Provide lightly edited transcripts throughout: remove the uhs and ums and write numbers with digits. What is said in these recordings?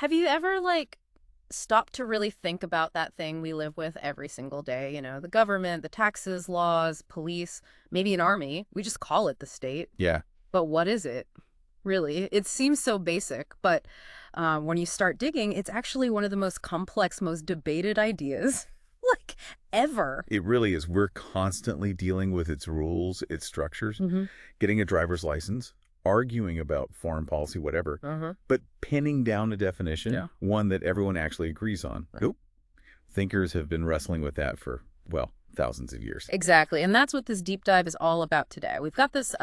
Have you ever, stopped to really think about that thing we live with every single day? The government, the taxes, laws, police, maybe an army. We just call it the state. Yeah. But what is it? Really? It seems so basic, but when you start digging, it's actually one of the most complex, most debated ideas, ever. It really is. We're constantly dealing with its rules, its structures, getting a driver's license, arguing about foreign policy, whatever, but pinning down a definition, one that everyone actually agrees on. Right. Nope. Thinkers have been wrestling with that for, well, thousands of years. Exactly. And that's what this deep dive is all about today. We've got this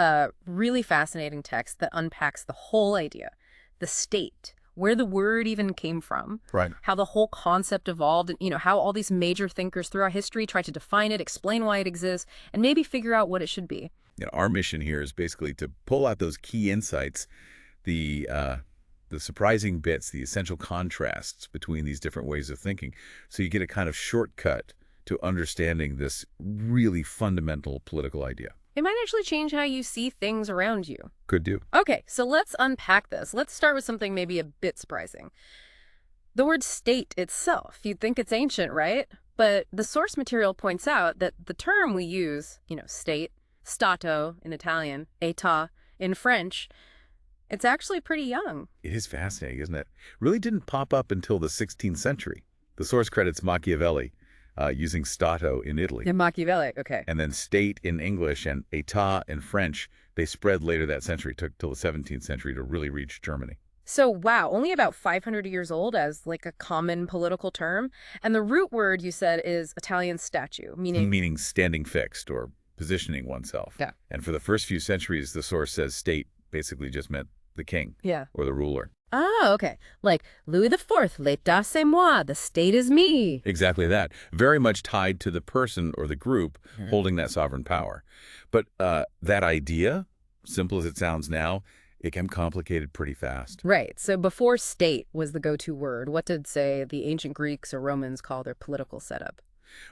really fascinating text that unpacks the whole idea, the state, where the word even came from, Right. how the whole concept evolved, and how all these major thinkers throughout history tried to define it, explain why it exists, and maybe figure out what it should be. Our mission here is basically to pull out those key insights, the surprising bits, the essential contrasts between these different ways of thinking, so you get a kind of shortcut to understanding this really fundamental political idea. It might actually change how you see things around you. Could do. Okay, so let's unpack this. Let's start with something maybe a bit surprising. The word state itself, you'd think it's ancient, right? But the source material points out that the term we use, state, Stato in Italian, État in French, it's actually pretty young. It is fascinating, isn't it? Really didn't pop up until the 16th century. The source credits Machiavelli using Stato in Italy. Yeah, Machiavelli, okay. And then state in English and État in French, they spread later that century. It took till the 17th century to really reach Germany. So, wow, only about 500 years old as a common political term. And the root word you said is Italian statu, Meaning standing fixed or positioning oneself. Yeah. And for the first few centuries, the source says state basically just meant the king or the ruler. Oh, okay. Like Louis IV, l'état c'est moi, the state is me. Exactly that. Very much tied to the person or the group holding that sovereign power. But that idea, simple as it sounds now, it can complicated pretty fast. Right. So before state was the go-to word, what did, say, the ancient Greeks or Romans call their political setup?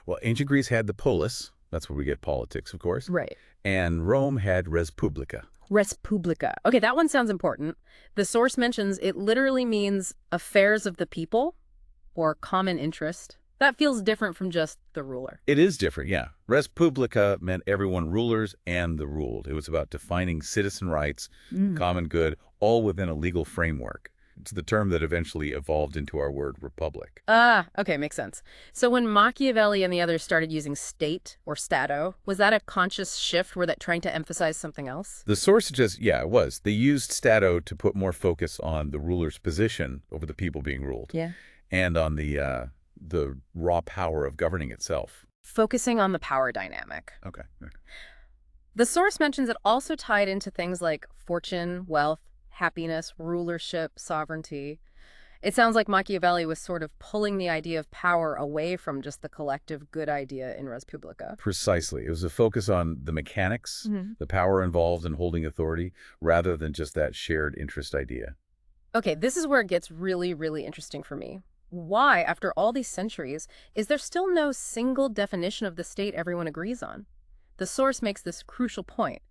Well, ancient Greece had the polis. That's where we get politics, of course. Right. And Rome had res publica. Res publica. Okay, that one sounds important. The source mentions it literally means affairs of the people or common interest. That feels different from just the ruler. It is different, yeah. Res publica meant everyone rulers and the ruled. It was about defining citizen rights, common good, all within a legal framework. It's the term that eventually evolved into our word republic. Okay, makes sense. So when Machiavelli and the others started using state or stato, was that a conscious shift? Were they trying to emphasize something else? The source suggests, yeah, it was. They used stato to put more focus on the ruler's position over the people being ruled. Yeah. And on the raw power of governing itself. Focusing on the power dynamic. Okay. The source mentions it also tied into things like fortune, wealth, happiness, rulership, sovereignty. It sounds like Machiavelli was sort of pulling the idea of power away from just the collective good idea in Res Publica. Precisely. It was a focus on the mechanics, the power involved in holding authority, rather than just that shared interest idea. Okay, this is where it gets really, really interesting for me. Why, after all these centuries, is there still no single definition of the state everyone agrees on? The source makes this crucial point.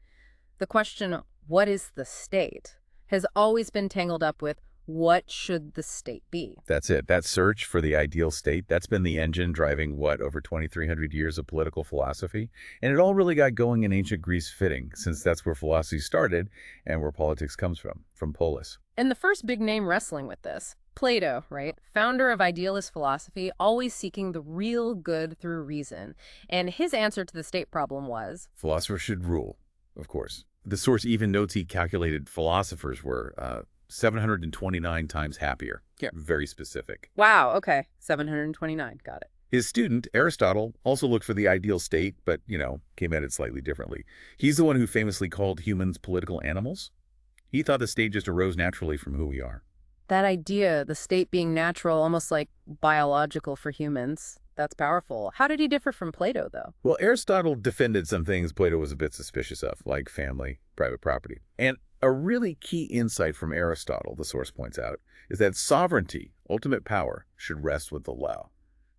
The question, what is the state, has always been tangled up with what should the state be? That's it. That search for the ideal state, that's been the engine driving, over 2,300 years of political philosophy. And it all really got going in ancient Greece fitting, since that's where philosophy started and where politics comes from polis. And the first big name wrestling with this, Plato, right? Founder of idealist philosophy, always seeking the real good through reason. And his answer to the state problem was? Philosophers should rule, of course. The source even notes he calculated philosophers were 729 times happier. Yeah. Very specific. Wow, okay. 729, got it. His student, Aristotle, also looked for the ideal state, but, came at it slightly differently. He's the one who famously called humans political animals. He thought the state just arose naturally from who we are. That idea, the state being natural, almost like biological for humans, that's powerful. How did he differ from Plato, though? Well, Aristotle defended some things Plato was a bit suspicious of, like family, private property. And a really key insight from Aristotle, the source points out, is that sovereignty, ultimate power, should rest with the law,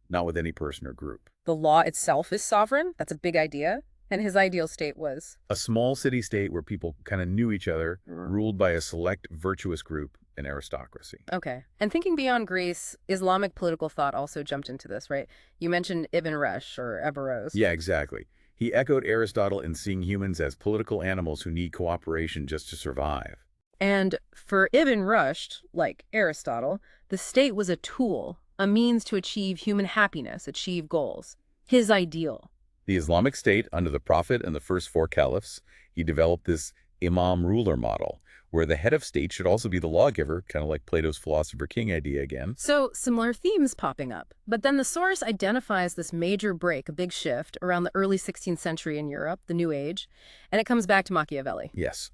not with any person or group. The law itself is sovereign? That's a big idea. And his ideal state was? A small city-state where people kind of knew each other, ruled by a select virtuous group, and aristocracy. Okay. And thinking beyond Greece, Islamic political thought also jumped into this, right? You mentioned Ibn Rushd or Averroes. Yeah, exactly. He echoed Aristotle in seeing humans as political animals who need cooperation just to survive. And for Ibn Rushd, like Aristotle, the state was a tool, a means to achieve human happiness, achieve goals. His ideal. The Islamic State, under the Prophet and the first four caliphs, he developed this imam ruler model, where the head of state should also be the lawgiver, kind of like Plato's philosopher-king idea again. So similar themes popping up. But then the source identifies this major break, a big shift, around the early 16th century in Europe, the New Age, and it comes back to Machiavelli. Yes.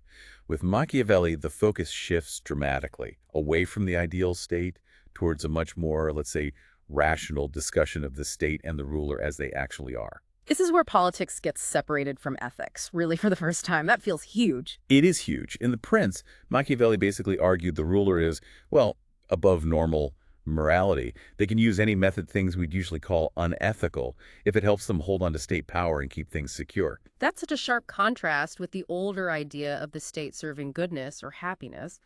With Machiavelli, the focus shifts dramatically, away from the ideal state towards a much more, let's say, rational discussion of the state and the ruler as they actually are. This is where politics gets separated from ethics, really, for the first time. That feels huge. It is huge. In The Prince, Machiavelli basically argued the ruler is, well, above normal morality. They can use any method things we'd usually call unethical if it helps them hold on to state power and keep things secure. That's such a sharp contrast with the older idea of the state serving goodness or happiness.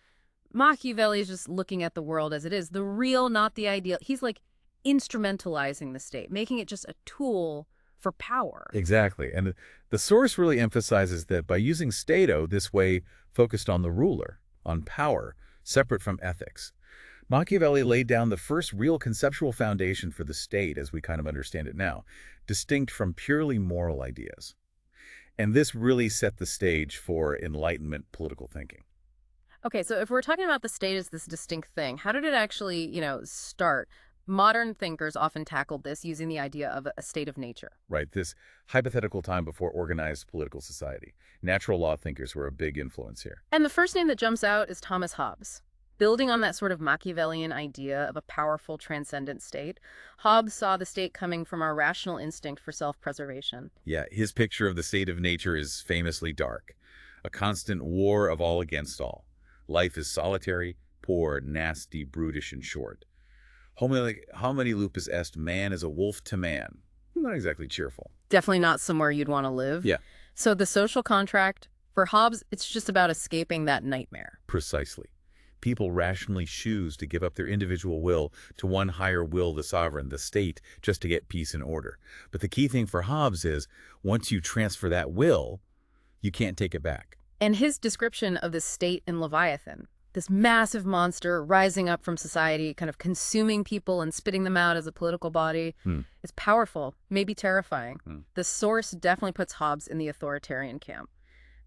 Machiavelli is just looking at the world as it is, the real, not the ideal. He's like instrumentalizing the state, making it just a tool for power. Exactly. And the source really emphasizes that by using Stato this way focused on the ruler, on power, separate from ethics, Machiavelli laid down the first real conceptual foundation for the state as we kind of understand it now, distinct from purely moral ideas. And this really set the stage for Enlightenment political thinking. Okay, so if we're talking about the state as this distinct thing, how did it actually, start? Modern thinkers often tackled this using the idea of a state of nature. Right, this hypothetical time before organized political society. Natural law thinkers were a big influence here. And the first name that jumps out is Thomas Hobbes. Building on that sort of Machiavellian idea of a powerful, transcendent state, Hobbes saw the state coming from our rational instinct for self-preservation. Yeah, his picture of the state of nature is famously dark. A constant war of all against all. Life is solitary, poor, nasty, brutish, and short. Homini lupus est, man is a wolf to man. Not exactly cheerful. Definitely not somewhere you'd want to live. Yeah. So the social contract, for Hobbes, it's just about escaping that nightmare. Precisely. People rationally choose to give up their individual will to one higher will, the sovereign, the state, just to get peace and order. But the key thing for Hobbes is, once you transfer that will, you can't take it back. And his description of the state in Leviathan, this massive monster rising up from society, kind of consuming people and spitting them out as a political body, is powerful, maybe terrifying. The source definitely puts Hobbes in the authoritarian camp.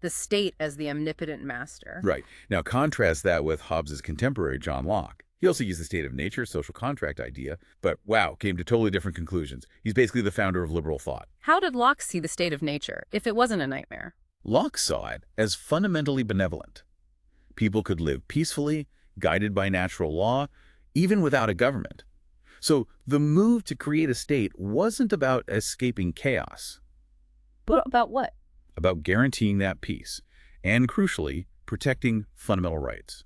The state as the omnipotent master. Right. Now contrast that with Hobbes's contemporary, John Locke. He also used the state of nature, social contract idea, but wow, came to totally different conclusions. He's basically the founder of liberal thought. How did Locke see the state of nature, if it wasn't a nightmare? Locke saw it as fundamentally benevolent. People could live peacefully, guided by natural law, even without a government. So the move to create a state wasn't about escaping chaos. But about what? About guaranteeing that peace, and crucially, protecting fundamental rights,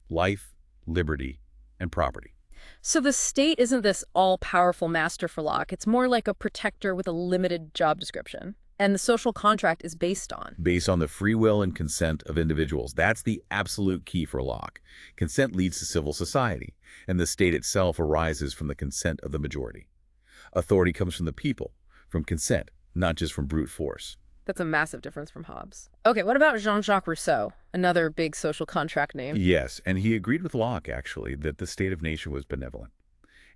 life, liberty, and property. So the state isn't this all-powerful master for Locke. It's more like a protector with a limited job description. And the social contract is based on? Based on the free will and consent of individuals. That's the absolute key for Locke. Consent leads to civil society, and the state itself arises from the consent of the majority. Authority comes from the people, from consent, not just from brute force. That's a massive difference from Hobbes. Okay, what about Jean-Jacques Rousseau, another big social contract name? Yes, and he agreed with Locke, actually, that the state of nature was benevolent,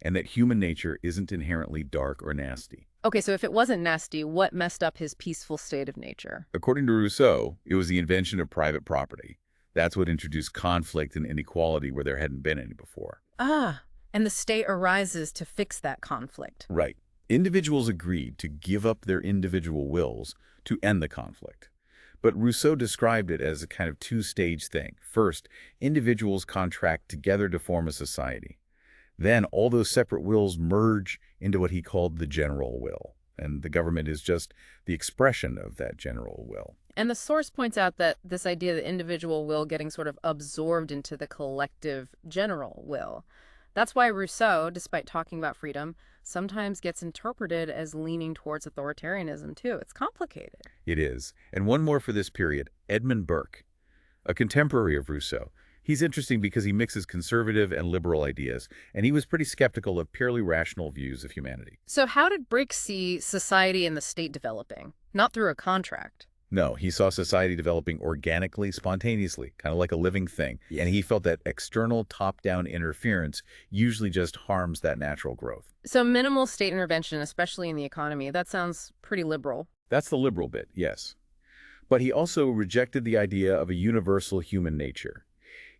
and that human nature isn't inherently dark or nasty. Okay, so if it wasn't nasty, what messed up his peaceful state of nature? According to Rousseau, it was the invention of private property. That's what introduced conflict and inequality where there hadn't been any before. Ah, and the state arises to fix that conflict. Right. Individuals agreed to give up their individual wills to end the conflict. But Rousseau described it as a kind of two-stage thing. First, individuals contract together to form a society. Then all those separate wills merge into what he called the general will. And the government is just the expression of that general will. And the source points out that this idea of the individual will getting sort of absorbed into the collective general will. That's why Rousseau, despite talking about freedom, sometimes gets interpreted as leaning towards authoritarianism, too. It's complicated. It is. And one more for this period, Edmund Burke, a contemporary of Rousseau, He's interesting because he mixes conservative and liberal ideas, and he was pretty skeptical of purely rational views of humanity. So how did Brick see society and the state developing? Not through a contract. No, he saw society developing organically, spontaneously, kind of like a living thing. And he felt that external top-down interference usually just harms that natural growth. So minimal state intervention, especially in the economy, that sounds pretty liberal. That's the liberal bit, yes. But he also rejected the idea of a universal human nature.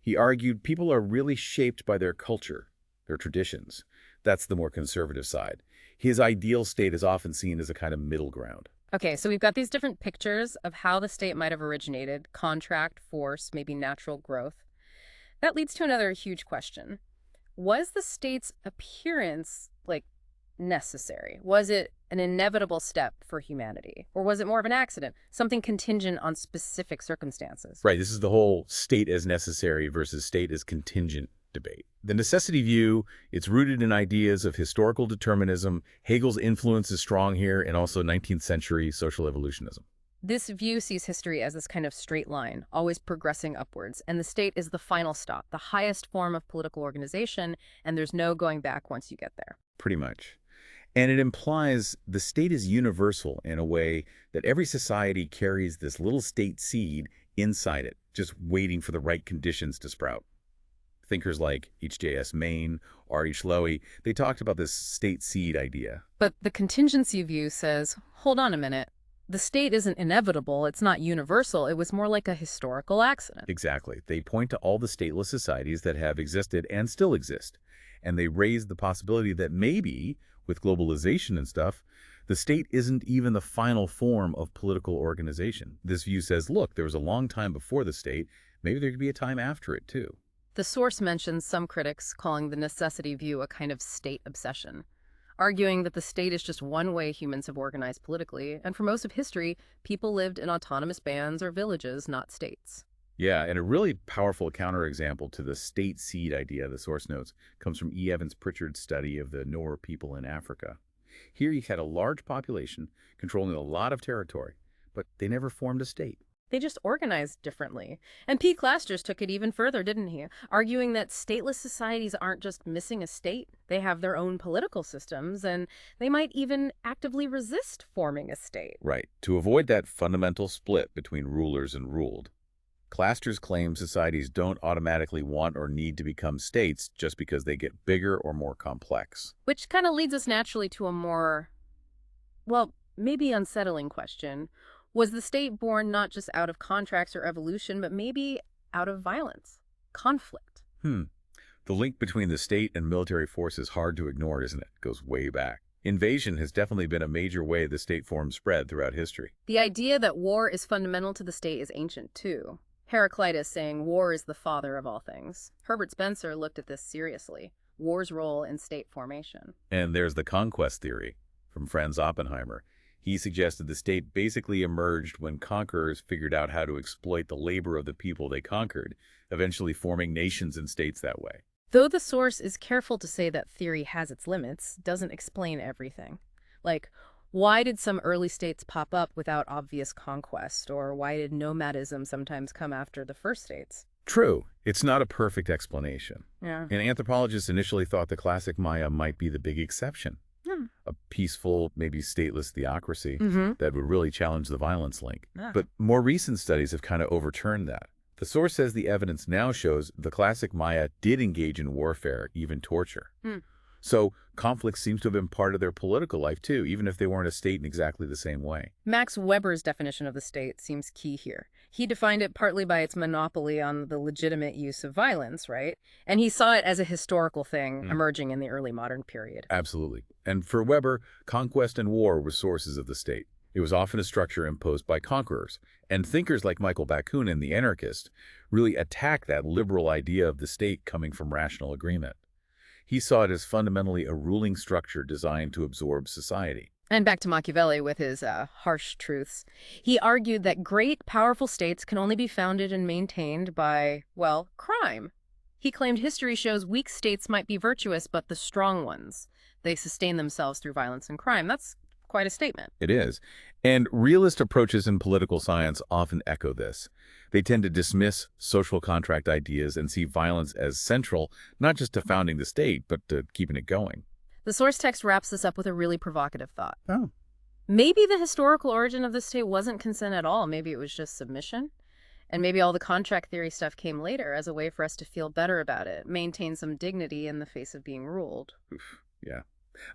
He argued people are really shaped by their culture, their traditions. That's the more conservative side. His ideal state is often seen as a kind of middle ground. Okay, so we've got these different pictures of how the state might have originated: contract, force, maybe natural growth. That leads to another huge question. Was the state's appearance, necessary? Was it an inevitable step for humanity? Or was it more of an accident, something contingent on specific circumstances? Right, this is the whole state as necessary versus state as contingent debate. The necessity view, it's rooted in ideas of historical determinism. Hegel's influence is strong here, and also 19th century social evolutionism. This view sees history as this kind of straight line, always progressing upwards, and the state is the final stop, the highest form of political organization, and there's no going back once you get there. Pretty much. And it implies the state is universal in a way that every society carries this little state seed inside it, just waiting for the right conditions to sprout. Thinkers like H.J.S. Maine, R.H. Lowy, they talked about this state seed idea. But the contingency view says, hold on a minute. The state isn't inevitable, it's not universal, it was more like a historical accident. Exactly. They point to all the stateless societies that have existed and still exist. And they raise the possibility that maybe, with globalization and stuff, the state isn't even the final form of political organization. This view says, look, there was a long time before the state, maybe there could be a time after it too. The source mentions some critics calling the necessity view a kind of state obsession, arguing that the state is just one way humans have organized politically, and for most of history, people lived in autonomous bands or villages, not states. Yeah, and a really powerful counterexample to the state seed idea, the source notes, comes from E. Evans Pritchard's study of the Noor people in Africa. Here you had a large population controlling a lot of territory, but they never formed a state. They just organized differently. And P. Klasters took it even further, didn't he? Arguing that stateless societies aren't just missing a state. They have their own political systems, and they might even actively resist forming a state. Right. To avoid that fundamental split between rulers and ruled. Klasters claim societies don't automatically want or need to become states just because they get bigger or more complex. Which kind of leads us naturally to a more, well, maybe unsettling question. Was the state born not just out of contracts or evolution, but maybe out of violence, conflict? The link between the state and military force is hard to ignore, isn't it? It goes way back. Invasion has definitely been a major way the state form spread throughout history. The idea that war is fundamental to the state is ancient, too. Heraclitus saying war is the father of all things. Herbert Spencer looked at this seriously, war's role in state formation. And there's the conquest theory from Franz Oppenheimer. He suggested the state basically emerged when conquerors figured out how to exploit the labor of the people they conquered, eventually forming nations and states that way. Though the source is careful to say that theory has its limits, doesn't explain everything. Like, why did some early states pop up without obvious conquest? Or why did nomadism sometimes come after the first states? True, it's not a perfect explanation. Yeah. And anthropologists initially thought the classic Maya might be the big exception. A peaceful, maybe stateless theocracy that would really challenge the violence link. But more recent studies have kind of overturned that. The source says the evidence now shows the classic Maya did engage in warfare, even torture. So conflict seems to have been part of their political life too, even if they weren't a state in exactly the same way. Max Weber's definition of the state seems key here. He defined it partly by its monopoly on the legitimate use of violence, right? And he saw it as a historical thing emerging in the early modern period. Absolutely. And for Weber, conquest and war were sources of the state. It was often a structure imposed by conquerors. And thinkers like Michael Bakunin, the anarchist, really attacked that liberal idea of the state coming from rational agreement. He saw it as fundamentally a ruling structure designed to absorb society. And back to Machiavelli with his harsh truths. He argued that great, powerful states can only be founded and maintained by, well, crime. He claimed history shows weak states might be virtuous, but the strong ones, they sustain themselves through violence and crime. That's quite a statement. It is. And realist approaches in political science often echo this. They tend to dismiss social contract ideas and see violence as central, not just to founding the state, but to keeping it going. The source text wraps this up with a really provocative thought. Oh. Maybe the historical origin of the state wasn't consent at all. Maybe it was just submission. And maybe all the contract theory stuff came later as a way for us to feel better about it, maintain some dignity in the face of being ruled. Oof, yeah.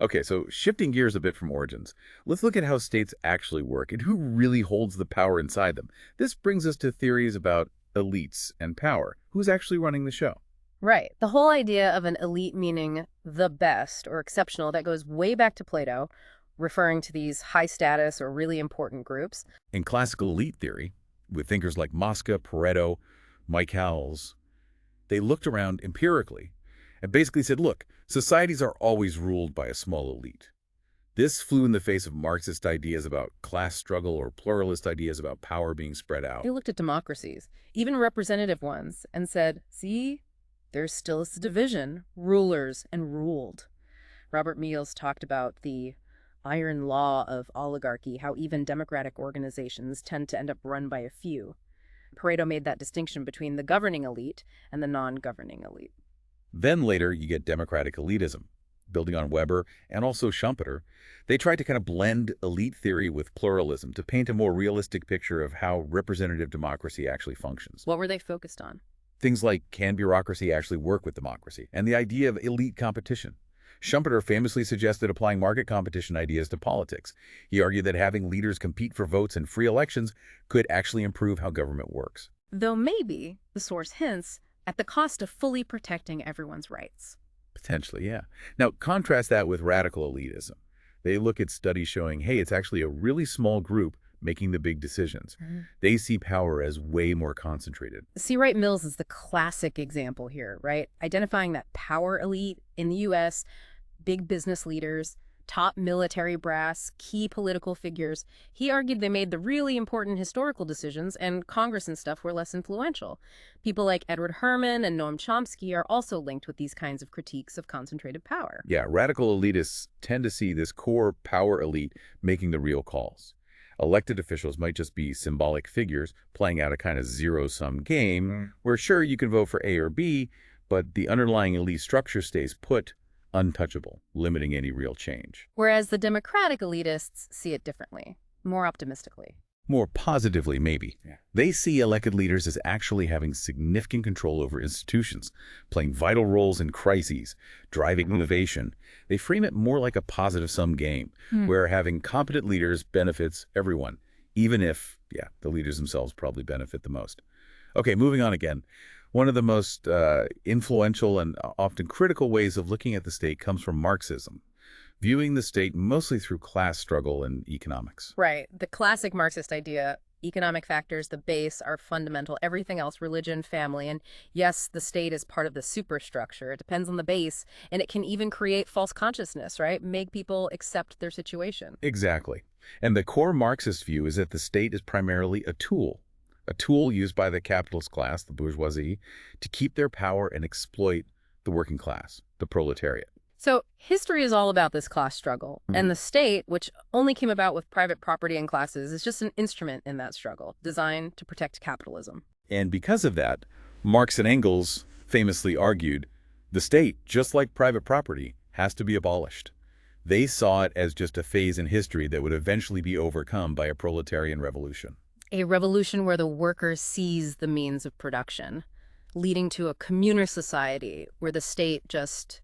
Okay, so shifting gears a bit from origins, let's look at how states actually work and who really holds the power inside them. This brings us to theories about elites and power. Who's actually running the show? Right. The whole idea of an elite meaning the best or exceptional, that goes way back to Plato, referring to these high status or really important groups. In classical elite theory, with thinkers like Mosca, Pareto, Machiavelli, they looked around empirically and basically said, look, societies are always ruled by a small elite. This flew in the face of Marxist ideas about class struggle or pluralist ideas about power being spread out. They looked at democracies, even representative ones, and said, see, there's still this division, rulers and ruled. Robert Meals talked about the iron law of oligarchy, how even democratic organizations tend to end up run by a few. Pareto made that distinction between the governing elite and the non-governing elite. Then later, you get democratic elitism. Building on Weber and also Schumpeter, they tried to kind of blend elite theory with pluralism to paint a more realistic picture of how representative democracy actually functions. What were they focused on? Things like, can bureaucracy actually work with democracy? And the idea of elite competition. Schumpeter famously suggested applying market competition ideas to politics. He argued that having leaders compete for votes in free elections could actually improve how government works. Though maybe, the source hints, at the cost of fully protecting everyone's rights. Potentially, yeah. Now, contrast that with radical elitism. They look at studies showing, hey, it's actually a really small group making the big decisions. They see power as way more concentrated. C. Wright Mills is the classic example here, right? Identifying that power elite in the U.S., big business leaders, top military brass, key political figures. He argued they made the really important historical decisions, and Congress and stuff were less influential. People like Edward Herman and Noam Chomsky are also linked with these kinds of critiques of concentrated power. Yeah, radical elitists tend to see this core power elite making the real calls. Elected officials might just be symbolic figures playing out a kind of zero-sum game where, sure, you can vote for A or B, but the underlying elite structure stays put, untouchable, limiting any real change. Whereas the democratic elitists see it differently, more optimistically. More positively, maybe. Yeah. They see elected leaders as actually having significant control over institutions, playing vital roles in crises, driving innovation. They frame it more like a positive-sum game, where having competent leaders benefits everyone, even if, yeah, the leaders themselves probably benefit the most. Okay, moving on again. One of the most influential and often critical ways of looking at the state comes from Marxism, viewing the state mostly through class struggle and economics. Right. The classic Marxist idea, economic factors, the base, are fundamental. Everything else, religion, family, and yes, the state is part of the superstructure. It depends on the base, and it can even create false consciousness, right? Make people accept their situation. Exactly. And the core Marxist view is that the state is primarily a tool used by the capitalist class, the bourgeoisie, to keep their power and exploit the working class, the proletariat. So history is all about this class struggle, and the state, which only came about with private property and classes, is just an instrument in that struggle, designed to protect capitalism. And because of that, Marx and Engels famously argued, the state, just like private property, has to be abolished. They saw it as just a phase in history that would eventually be overcome by a proletarian revolution. A revolution where the worker seize the means of production, leading to a communer society where the state just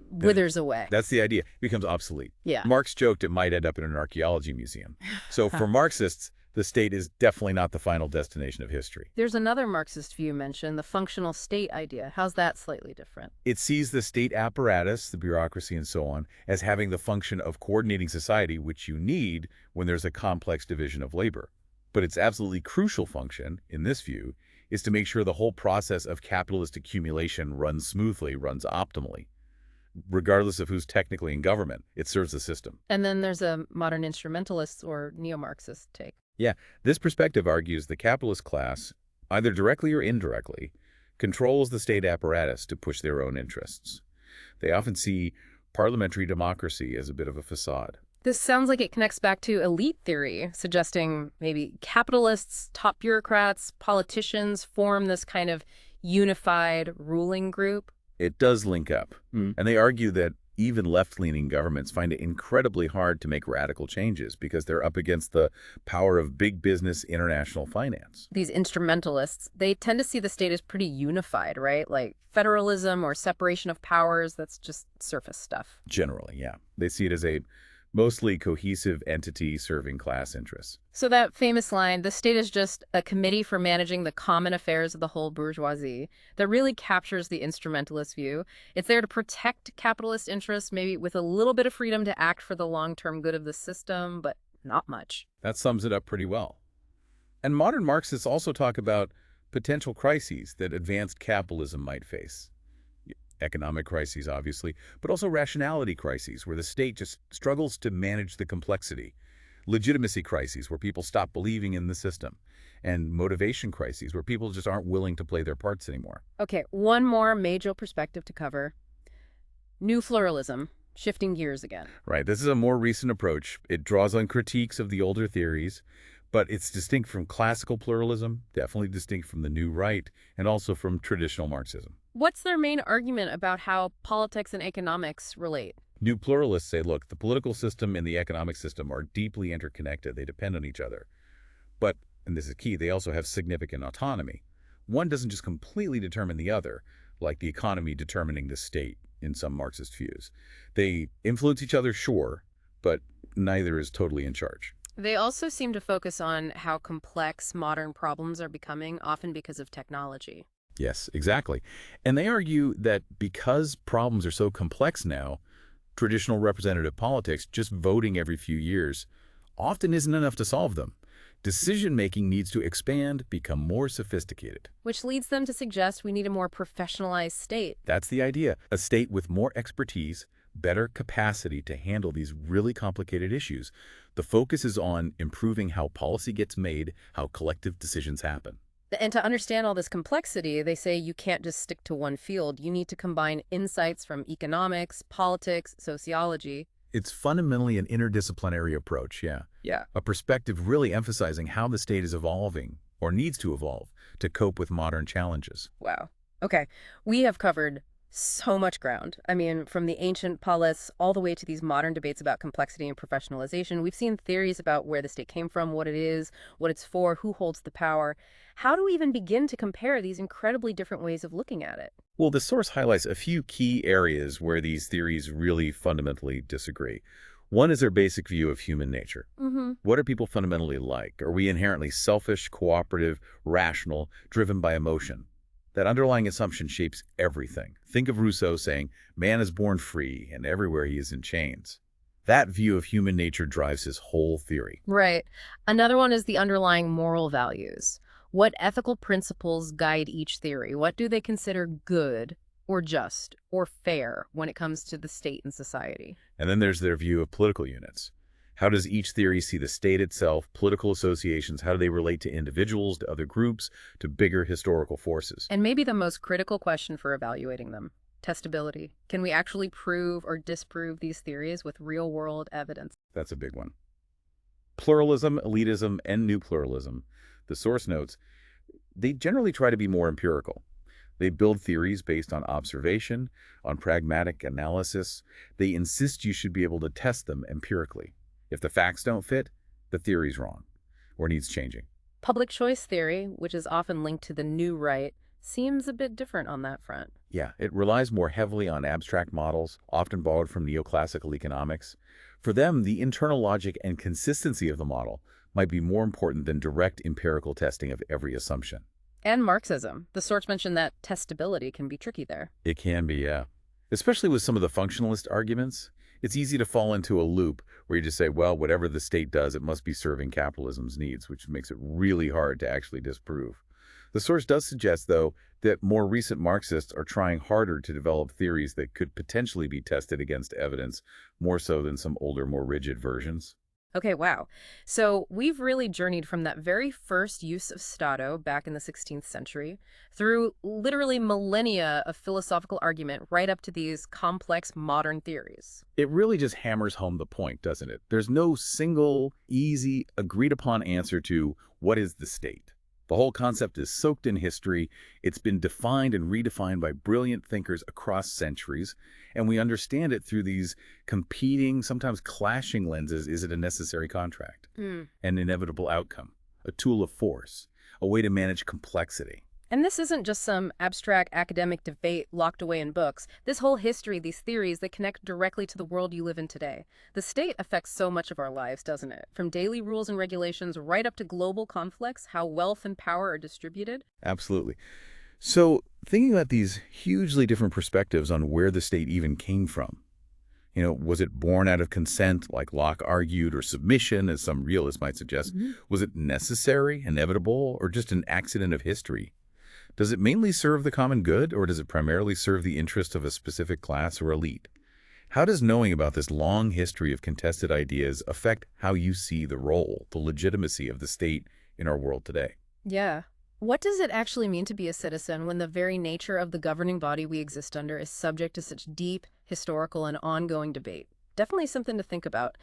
withers away. That's the idea. It becomes obsolete. Yeah. Marx joked it might end up in an archaeology museum. So for Marxists, the state is definitely not the final destination of history. There's another Marxist view mentioned, the functional state idea. How's that slightly different? It sees the state apparatus, the bureaucracy and so on, as having the function of coordinating society, which you need when there's a complex division of labor. But its absolutely crucial function, in this view, is to make sure the whole process of capitalist accumulation runs smoothly, runs optimally. Regardless of who's technically in government, it serves the system. And then there's a modern instrumentalist or neo-Marxist take. Yeah, this perspective argues the capitalist class, either directly or indirectly, controls the state apparatus to push their own interests. They often see parliamentary democracy as a bit of a facade. This sounds like it connects back to elite theory, suggesting maybe capitalists, top bureaucrats, politicians form this kind of unified ruling group. It does link up. And they argue that even left-leaning governments find it incredibly hard to make radical changes because they're up against the power of big business international finance. These instrumentalists, they tend to see the state as pretty unified, right? Like federalism or separation of powers, that's just surface stuff. Generally, yeah. They see it as a mostly cohesive entity serving class interests. So that famous line, the state is just a committee for managing the common affairs of the whole bourgeoisie, that really captures the instrumentalist view. It's there to protect capitalist interests, maybe with a little bit of freedom to act for the long-term good of the system, but not much. That sums it up pretty well. And modern Marxists also talk about potential crises that advanced capitalism might face. Economic crises, obviously, but also rationality crises where the state just struggles to manage the complexity. Legitimacy crises where people stop believing in the system. And motivation crises where people just aren't willing to play their parts anymore. Okay, one more major perspective to cover. New pluralism, shifting gears again. Right, this is a more recent approach. It draws on critiques of the older theories, but it's distinct from classical pluralism, definitely distinct from the new right, and also from traditional Marxism. What's their main argument about how politics and economics relate? New pluralists say, look, the political system and the economic system are deeply interconnected. They depend on each other. But, and this is key, they also have significant autonomy. One doesn't just completely determine the other, like the economy determining the state in some Marxist views. They influence each other, sure, but neither is totally in charge. They also seem to focus on how complex modern problems are becoming, often because of technology. Yes, exactly. And they argue that because problems are so complex now, traditional representative politics, just voting every few years, often isn't enough to solve them. Decision-making needs to expand, become more sophisticated. Which leads them to suggest we need a more professionalized state. That's the idea. A state with more expertise, better capacity to handle these really complicated issues. The focus is on improving how policy gets made, how collective decisions happen. And to understand all this complexity, they say you can't just stick to one field. You need to combine insights from economics, politics, sociology. It's fundamentally an interdisciplinary approach, yeah. Yeah. A perspective really emphasizing how the state is evolving, or needs to evolve, to cope with modern challenges. Wow. Okay, we have covered so much ground. I mean, from the ancient polis all the way to these modern debates about complexity and professionalization. We've seen theories about where the state came from, what it is, what it's for, who holds the power. How do we even begin to compare these incredibly different ways of looking at it? Well, the source highlights a few key areas where these theories really fundamentally disagree. One is their basic view of human nature. What are people fundamentally like? Are we inherently selfish, cooperative, rational, driven by emotion? That underlying assumption shapes everything. Think of Rousseau saying, man is born free, and everywhere he is in chains. That view of human nature drives his whole theory. Right. Another one is the underlying moral values. What ethical principles guide each theory? What do they consider good or just or fair when it comes to the state and society? And then there's their view of political units. How does each theory see the state itself, political associations, how do they relate to individuals, to other groups, to bigger historical forces? And maybe the most critical question for evaluating them, testability. Can we actually prove or disprove these theories with real-world evidence? That's a big one. Pluralism, elitism, and new pluralism, the source notes, they generally try to be more empirical. They build theories based on observation, on pragmatic analysis. They insist you should be able to test them empirically. If the facts don't fit, the theory's wrong or needs changing. Public choice theory, which is often linked to the new right, seems a bit different on that front. Yeah, it relies more heavily on abstract models, often borrowed from neoclassical economics. For them, the internal logic and consistency of the model might be more important than direct empirical testing of every assumption. And Marxism. The source mentioned that testability can be tricky there. It can be, yeah. Especially with some of the functionalist arguments. It's easy to fall into a loop where you just say, well, whatever the state does, it must be serving capitalism's needs, which makes it really hard to actually disprove. The source does suggest, though, that more recent Marxists are trying harder to develop theories that could potentially be tested against evidence, more so than some older, more rigid versions. Okay, wow. So we've really journeyed from that very first use of Stato back in the 16th century through literally millennia of philosophical argument right up to these complex modern theories. It really just hammers home the point, doesn't it? There's no single, easy, agreed-upon answer to what is the state. The whole concept is soaked in history. It's been defined and redefined by brilliant thinkers across centuries, and we understand it through these competing, sometimes clashing lenses. Is it a necessary contract? An inevitable outcome? A tool of force? A way to manage complexity? And this isn't just some abstract academic debate locked away in books. This whole history, these theories, they connect directly to the world you live in today. The state affects so much of our lives, doesn't it? From daily rules and regulations right up to global conflicts, how wealth and power are distributed. Absolutely. So, thinking about these hugely different perspectives on where the state even came from, was it born out of consent, like Locke argued, or submission, as some realists might suggest? Was it necessary, inevitable, or just an accident of history? Does it mainly serve the common good, or does it primarily serve the interest of a specific class or elite? How does knowing about this long history of contested ideas affect how you see the role, the legitimacy of the state in our world today? Yeah. What does it actually mean to be a citizen when the very nature of the governing body we exist under is subject to such deep, historical, and ongoing debate? Definitely something to think about.